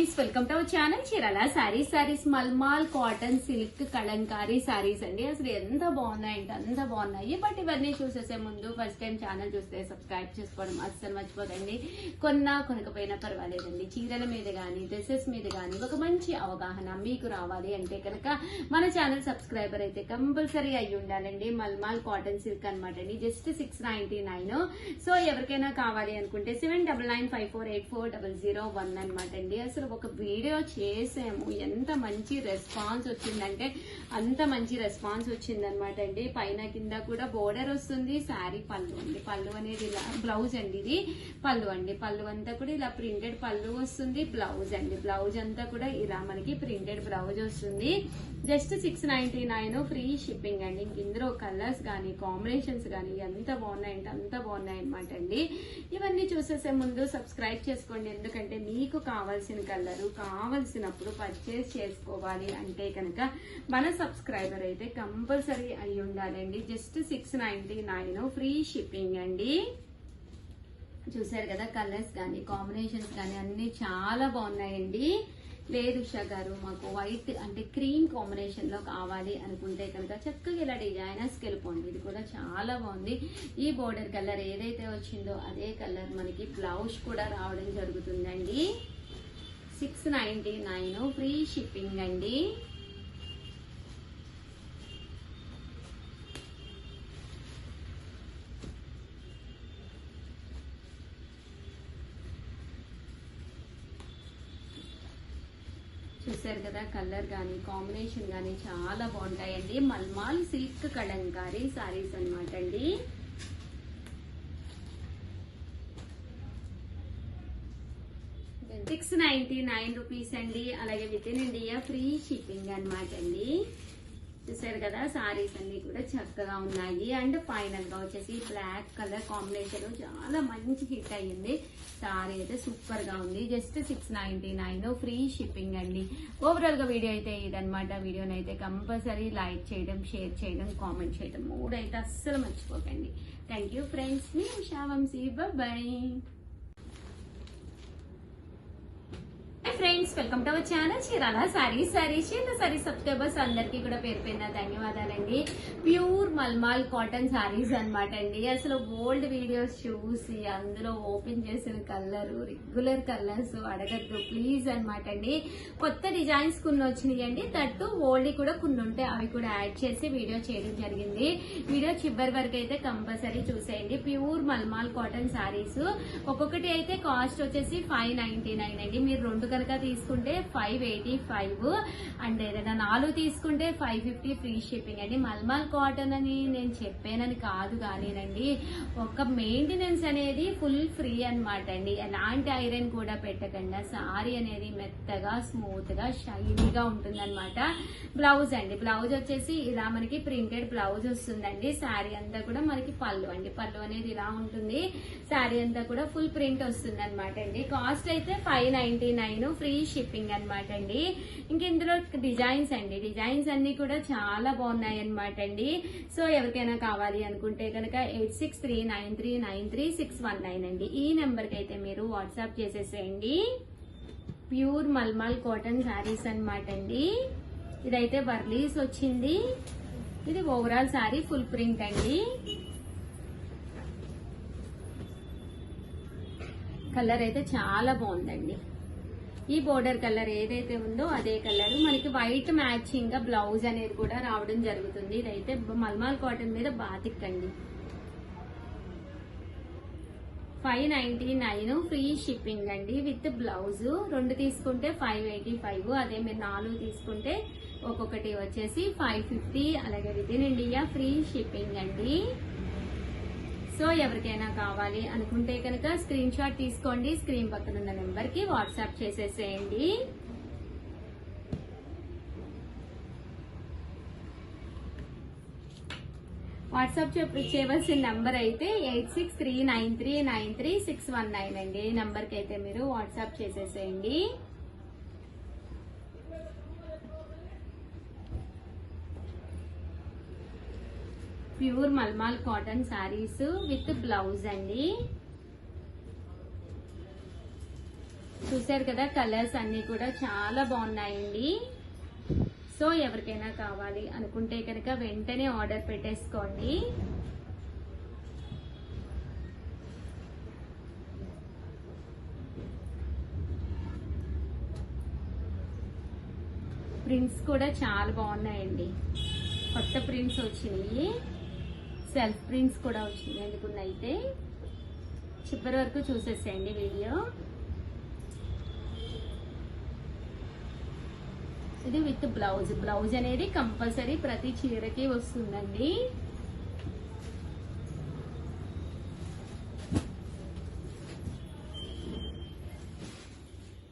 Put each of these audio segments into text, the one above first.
Friends, welcome to our channel Chirala saris mulmul cotton silk kalamkari saris అండి. అసలు ఎంత బాగున్నాయంటే అంత బాగున్నాయి. బట్ ఇవన్నీ చూసేసే ముందు ఫస్ట్ టైం ఛానల్ చూస్తే సబ్స్క్రైబ్ చేసుకోవడం అస్సలు మర్చిపోదండి. కొనకపోయినా పర్వాలేదండి. చీరల మీద గానీ డ్రెస్సెస్ మీద గానీ ఒక మంచి అవగాహన మీకు రావాలి అంటే కనుక మన ఛానల్ సబ్స్క్రైబర్ అయితే కంపల్సరీ అయ్యి ఉండాలండి. మల్మాల్ కాటన్ సిల్క్ అనమాట అండి. జస్ట్ 699. సో ఎవరికైనా కావాలి అనుకుంటే 7995484001 అనమాట అండి. అసలు ఒక వీడియో చేసాము, ఎంత మంచి రెస్పాన్స్ వచ్చిందంటే అంత మంచి రెస్పాన్స్ వచ్చిందనమాట అండి. పైన కింద కూడా బోర్డర్ వస్తుంది. శారీ పళ్ళు అండి. పళ్ళు అనేది ఇలా బ్లౌజ్ అండి. ఇది పళ్ళు అండి. పళ్ళు అంతా కూడా ఇలా ప్రింటెడ్ పళ్ళు వస్తుంది. బ్లౌజ్ అండి. బ్లౌజ్ అంతా కూడా ఇలా మనకి ప్రింటెడ్ బ్లౌజ్ వస్తుంది. జస్ట్ 699 ఫ్రీ షిప్పింగ్ అండి. ఇందులో కలర్స్ కానీ కాంబినేషన్స్ కానీ ఎంత బాగున్నాయంటే అంత బాగున్నాయి అనమాట అండి. ఇవన్నీ చూసేసే ముందు సబ్స్క్రైబ్ చేసుకోండి. ఎందుకంటే మీకు కావాల్సిన కలరు కావాల్సినప్పుడు పర్చేస్ చేసుకోవాలి అంటే కనుక మన సబ్స్క్రైబర్ అయితే కంపల్సరీ అయి ఉండాలండి. జస్ట్ 699 ఫ్రీ షిప్పింగ్ అండి. చూసారు కదా, కలర్స్ కానీ కాంబినేషన్స్ కానీ అన్ని చాలా బాగున్నాయండి. లేదు ఉషా గారు, మాకు వైట్ అంటే క్రీమ్ కాంబినేషన్ లో కావాలి అనుకుంటే కనుక చక్కగా ఇలా డిజైనర్స్కి వెళ్ళిపోండి. ఇది కూడా చాలా బాగుంది. ఈ బోర్డర్ కలర్ ఏదైతే వచ్చిందో అదే కలర్ మనకి బ్లౌజ్ కూడా రావడం జరుగుతుందండి. 699 ఫ్రీ షిప్పింగ్ అండి. చూసారు కదా, కలర్ కానీ కాంబినేషన్ కానీ చాలా బాగుంటాయండి. మల్మాల్ సిల్క్ కలంకారీ సారీస్ అనమాట అండి. ₹699 అండి. అలాగే with in India free shipping అనమాట అండి. చూసారు కదా, సారీస్ అన్ని కూడా చక్కగా ఉన్నాయి. అండ్ ఫైనల్ గా వచ్చేసి బ్లాక్ కలర్ కాంబినేషన్ చాలా మంచి హిట్ అయ్యింది. సారీ అయితే సూపర్ గా ఉంది. జస్ట్ 699 ఫ్రీ షిప్పింగ్ అండి. ఓవరాల్ గా వీడియో అయితే ఇదనమాట. వీడియోని అయితే కంపల్సరీ లైక్ చేయడం, షేర్ చేయడం, కామెంట్ చేయడం మూడైతే అస్సలు మర్చిపోకండి. Thank you friends. మీ Usha Vamsi. Bye friends, welcome to our channel Chirala sarees subscribers అందరికీ కూడా పేరు పేరున ధన్యవాదాలండి. ప్యూర్ మల్మాల్ కాటన్ సారీస్ అనమాట అండి. అసలు ఓల్డ్ వీడియోస్ చూసి అందులో ఓపెన్ చేసిన కలర్ రెగ్యులర్ కలర్స్ అడగద్దు ప్లీజ్ అనమాట అండి. కొత్త డిజైన్స్ కొన్ని వచ్చినాయి అండి. తట్టు ఓల్డ్ కూడా కొన్ని ఉంటే అవి కూడా యాడ్ చేసి వీడియో చేయడం జరిగింది. వీడియో చివరి వరకు అయితే కంపల్సరీ చూసేయండి. ప్యూర్ మల్మాల్ కాటన్ సారీస్ ఒక్కొక్కటి అయితే కాస్ట్ వచ్చేసి 599 అండి. మీరు రెండు కనుక తీసుకుంటే 585 అండ్ ఏదైనా 4 తీసుకుంటే 550 ఫ్రీ షిప్పింగ్ అండి. మల్మాల్ కాటన్ అని నేను చెప్పానని కాదు కానీనండి, ఒక మెయింటెనెన్స్ అనేది ఫుల్ ఫ్రీ అనమాట అండి. ఎలాంటి ఐరన్ కూడా పెట్టకుండా సారీ అనేది మెత్తగా స్మూత్ గా షైనీగా ఉంటుందన్నమాట. బ్లౌజ్ అండి. బ్లౌజ్ వచ్చేసి ఇలా మనకి ప్రింటెడ్ బ్లౌజ్ వస్తుందండి. శారీ అంతా కూడా మనకి పళ్ళు అండి. పళ్ళు అనేది ఇలా ఉంటుంది. శారీ అంతా కూడా ఫుల్ ప్రింట్ వస్తుంది అనమాట అండి. కాస్ట్ అయితే 599 ఫ్రీ షిప్పింగ్ అనమాట అండి. ఇంక ఇందులో డిజైన్స్ అండి. డిజైన్స్ అన్ని కూడా చాలా బాగున్నాయి అనమాట అండి. సో ఎవరికైనా కావాలి అనుకుంటే కనుక 8639393619 అండి. ఈ నెంబర్ కి అయితే మీరు వాట్సాప్ చేసేసేయండి. ప్యూర్ మల్మాల్ కాటన్ శారీస్ అనమాట అండి. ఇదైతే వర్లీస్ వచ్చింది. ఇది ఓవరాల్ శారీ ఫుల్ ప్రింట్ అండి. కలర్ అయితే చాలా బాగుందండి. ఈ బోర్డర్ కలర్ ఏదైతే ఉందో అదే కలర్ మనకి వైట్ మ్యాచింగ్ గా బ్లౌజ్ అనేది కూడా రావడం జరుగుతుంది. ఇదైతే మల్మాల్ కాటన్ మీద బాతిక్ అండి. 599 ఫ్రీ షిప్పింగ్ అండి విత్ బ్లౌజ్. రెండు తీసుకుంటే 585. అదే మీరు 4 తీసుకుంటే ఒక్కొక్కటి వచ్చేసి 550. అలాగే with in India free shipping అండి. సో ఎవరికైనా కావాలి అనుకుంటే కనుక స్క్రీన్ షాట్ తీసుకోండి. స్క్రీన్ పక్కన ఉన్న నెంబర్ కి వాట్సాప్ చేసేసేయండి. వాట్సాప్ చేయవలసిన నంబర్ అయితే 8639393619 అండి. ఈ నంబర్ కి అయితే మీరు వాట్సాప్ చేసేసేయండి. Pure mulmul cotton saris with blouse అండి. చూసారు కదా, కలర్స్ అన్ని కూడా చాలా బాగున్నాయండి. సో ఎవరికైనా కావాలి అనుకుంటే కనుక వెంటనే ఆర్డర్ పెట్టేసుకోండి. ప్రింట్స్ కూడా చాలా బాగున్నాయండి. కొత్త ప్రింట్స్ వచ్చినాయి, సెల్ఫ్ ప్రింట్స్ కూడా వచ్చినాయి. ఎందుకున్నైతే చివరి వరకు చూసేసేయండి వీడియో. ఇది విత్ బ్లౌజ్. బ్లౌజ్ అనేది కంపల్సరీ ప్రతి చీరకి వస్తుందండి.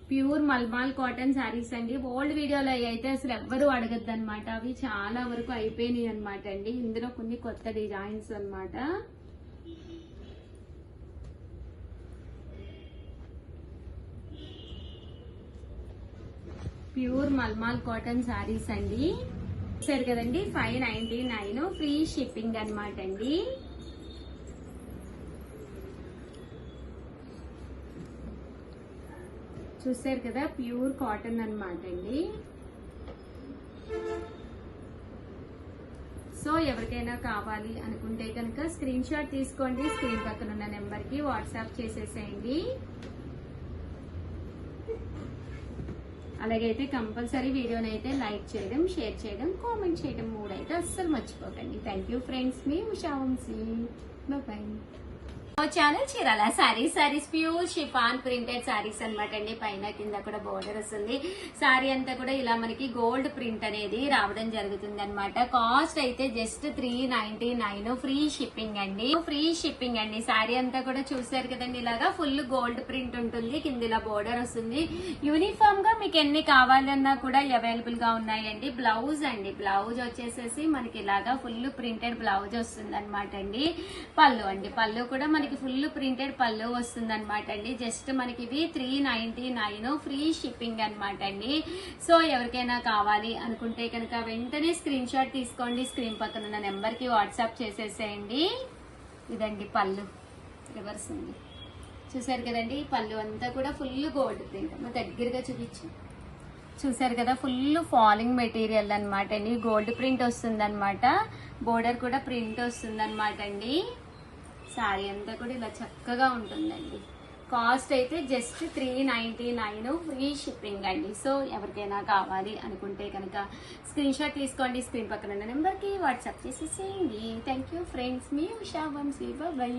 ప్యూర్ మల్మాల్ కాటన్ శారీస్ అండి. ఓల్డ్ వీడియోలో అయితే అసలు ఎవ్వరు అడగద్దు అనమాట. అవి చాలా వరకు అయిపోయినాయి అనమాట అండి. ఇందులో కొన్ని కొత్త డిజైన్స్ అన్నమాట. ప్యూర్ మల్మాల్ కాటన్ శారీస్ అండి. సరే కదండి, 599 ఫ్రీ షిప్పింగ్ అనమాట అండి. చూసారు కదా, ప్యూర్ కాటన్ అన్నమాట అండి. సో ఎవరికైనా కావాలి అనుకుంటే కనుక స్క్రీన్ షాట్ తీసుకోండి. స్క్రీన్ పక్కన ఉన్న నెంబర్ కి వాట్సాప్ చేసేసేయండి. అలాగైతే కంపల్సరీ వీడియోని అయితే లైక్ చేయడం, షేర్ చేయడం, కామెంట్ చేయడం 3 అయితే అస్సలు మర్చిపోకండి. థ్యాంక్ యూ ఫ్రెండ్స్, మీ Usha Vamsi. Bye. Channel Chirala sarees pure chiffon printed sarees అనమాట అండి. పైన కింద కూడా బోర్డర్ వస్తుంది. సారీ అంతా కూడా ఇలా మనకి గోల్డ్ ప్రింట్ అనేది రావడం జరుగుతుంది అనమాట. కాస్ట్ అయితే జస్ట్ 399 ఫ్రీ షిప్పింగ్ అండి. ఫ్రీ షిప్పింగ్ అండి. సారీ అంతా కూడా చూసారు కదండి, ఇలాగా ఫుల్ గోల్డ్ ప్రింట్ ఉంటుంది. కింద ఇలా బోర్డర్ వస్తుంది. యూనిఫామ్ గా మీకు ఎన్ని కావాలన్నా కూడా అవైలబుల్ గా ఉన్నాయండి. బ్లౌజ్ అండి, బ్లౌజ్ వచ్చేసేసి మనకి ఇలాగా ఫుల్ ప్రింటెడ్ బ్లౌజ్ వస్తుంది అనమాట అండి. పళ్ళు అండి, పళ్ళు కూడా మనకి ఫుల్ ప్రింటెడ్ పళ్ళు వస్తుంది అనమాట అండి. జస్ట్ మనకి ఇవి 399 ఫ్రీ షిప్పింగ్ అనమాట అండి. సో ఎవరికైనా కావాలి అనుకుంటే కనుక వెంటనే స్క్రీన్ షాట్ తీసుకోండి. స్క్రీన్ పక్కన ఉన్న నెంబర్ కి వాట్సాప్ చేసేసేయండి. ఇదండి పళ్ళు, రివర్స్ ఉంది. చూసారు కదండి, పళ్ళు అంతా కూడా ఫుల్ గోల్డ్ ప్రింట్. దగ్గరగా చూపించు. చూసారు కదా, ఫుల్ ఫాలింగ్ మెటీరియల్ అనమాట అండి. గోల్డ్ ప్రింట్ వస్తుంది అనమాట. బోర్డర్ కూడా ప్రింట్ వస్తుంది అనమాట అండి. సారీ అంతా కూడా ఇలా చక్కగా ఉంటుందండి. కాస్ట్ అయితే జస్ట్ 399 ఫ్రీ షిప్పింగ్ అండి. సో ఎవరికైనా కావాలి అనుకుంటే కనుక స్క్రీన్ షాట్ తీసుకోండి. స్క్రీన్ పక్కన ఉన్న నెంబర్కి వాట్సాప్ చేసేసేయండి. థ్యాంక్ యూ ఫ్రెండ్స్, మీ ఉషా వంశీ. బాయ్.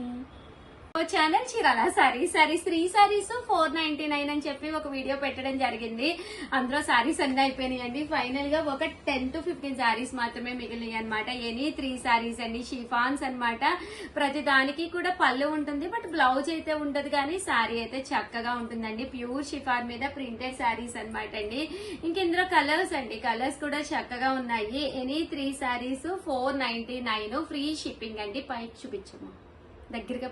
ఛానల్ చీరాల సారీస్ 3 సారీస్ 499 అని చెప్పి ఒక వీడియో పెట్టడం జరిగింది. అందులో సారీస్ అన్ని అయిపోయినాయండి. ఫైనల్ గా ఒక 10 to 15 సారీస్ మాత్రమే మిగిలినాయి అనమాట. ఎనీ 3 సారీస్ అండి, షిఫాన్స్ అనమాట. ప్రతి దానికి కూడా పళ్ళు ఉంటుంది, బట్ బ్లౌజ్ అయితే ఉండదు, కానీ సారీ అయితే చక్కగా ఉంటుందండి. ప్యూర్ షిఫాన్ మీద ప్రింటెడ్ సారీస్ అనమాట అండి. ఇంక ఇందులో కలర్స్ అండి, కలర్స్ కూడా చక్కగా ఉన్నాయి. ఎనీ 3 సారీస్ 499 ఫ్రీ షిప్పింగ్ అండి. పైకి చూపించము, దగ్గరగా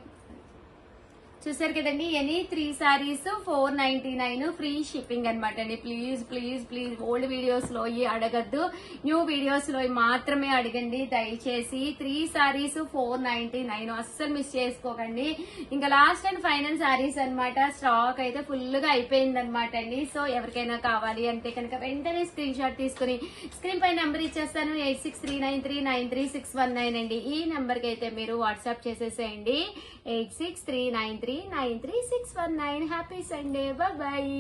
చూసారు కదండి. ఎనీ 3 సారీస్ 499 ఫ్రీ షిప్పింగ్ అనమాట అండి. Please please please old videos లో అడగద్దు, న్యూ వీడియోస్ లో మాత్రమే అడగండి దయచేసి. 3 సారీస్ 499 అస్సలు మిస్ చేసుకోకండి. ఇంకా లాస్ట్ అండ్ ఫైనల్ సారీస్ అనమాట. స్టాక్ అయితే ఫుల్ గా అయిపోయింది అనమాట అండి. సో ఎవరికైనా కావాలి అంటే కనుక వెంటనే స్క్రీన్ షాట్ తీసుకుని స్క్రీన్ పై నెంబర్ ఇచ్చేస్తాను, 8639393619 అండి. ఈ నెంబర్ కి అయితే మీరు వాట్సాప్ చేసేసేయండి. 8639393619. Happy Sunday. బాయ్.